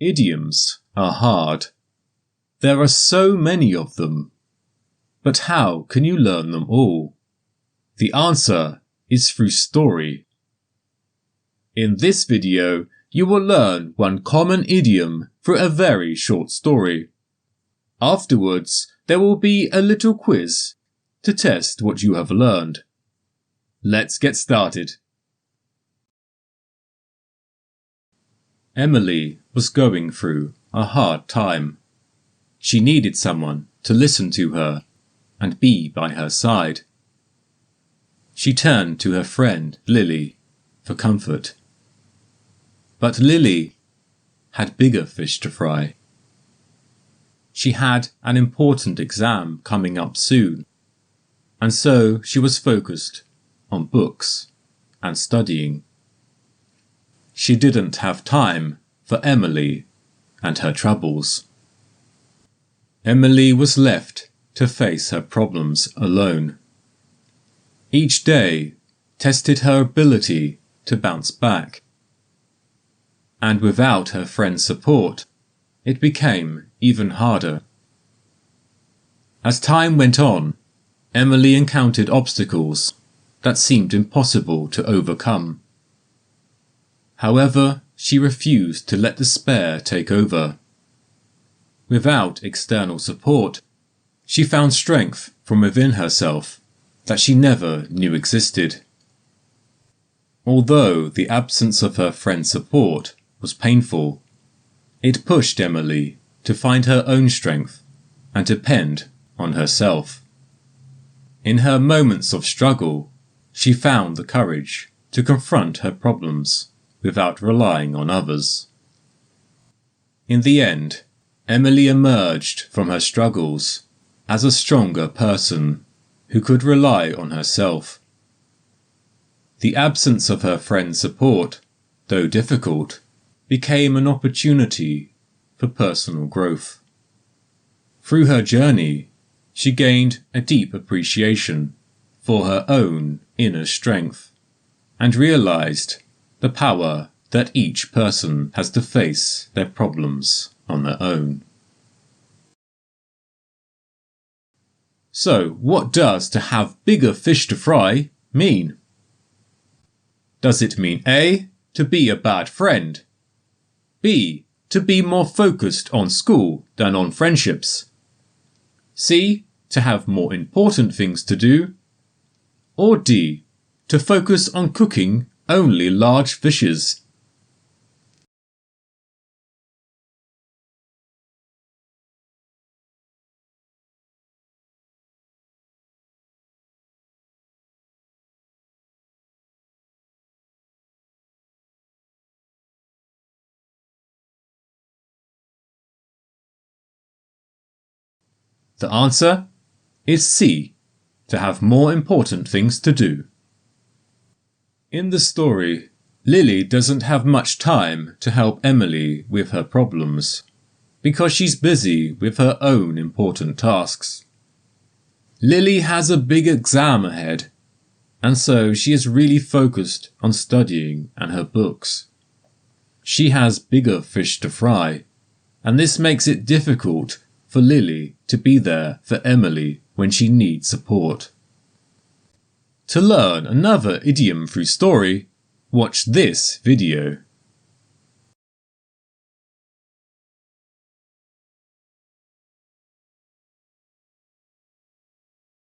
Idioms are hard. There are so many of them. But how can you learn them all? The answer is through story. In this video, you will learn one common idiom through a very short story. Afterwards, there will be a little quiz to test what you have learned. Let's get started. Emily was going through a hard time. She needed someone to listen to her and be by her side. She turned to her friend Lily for comfort. But Lily had bigger fish to fry. She had an important exam coming up soon, and so she was focused on books and studying. She didn't have time for Emily and her troubles. Emily was left to face her problems alone. Each day tested her ability to bounce back. And without her friend's support, it became even harder. As time went on, Emily encountered obstacles that seemed impossible to overcome. However, she refused to let despair take over. Without external support, she found strength from within herself that she never knew existed. Although the absence of her friend's support was painful, it pushed Emily to find her own strength and depend on herself. In her moments of struggle, she found the courage to confront her problems without relying on others. In the end, Emily emerged from her struggles as a stronger person who could rely on herself. The absence of her friend's support, though difficult, became an opportunity for personal growth. Through her journey, she gained a deep appreciation for her own inner strength and realized the power that each person has to face their problems on their own. So, what does "to have bigger fish to fry" mean? Does it mean A, to be a bad friend? B, to be more focused on school than on friendships? C, to have more important things to do? Or D, to focus on cooking only large fishes? The answer is C, to have more important things to do. In the story, Lily doesn't have much time to help Emily with her problems, because she's busy with her own important tasks. Lily has a big exam ahead, and so she is really focused on studying and her books. She has bigger fish to fry, and this makes it difficult for Lily to be there for Emily when she needs support. To learn another idiom through story, watch this video.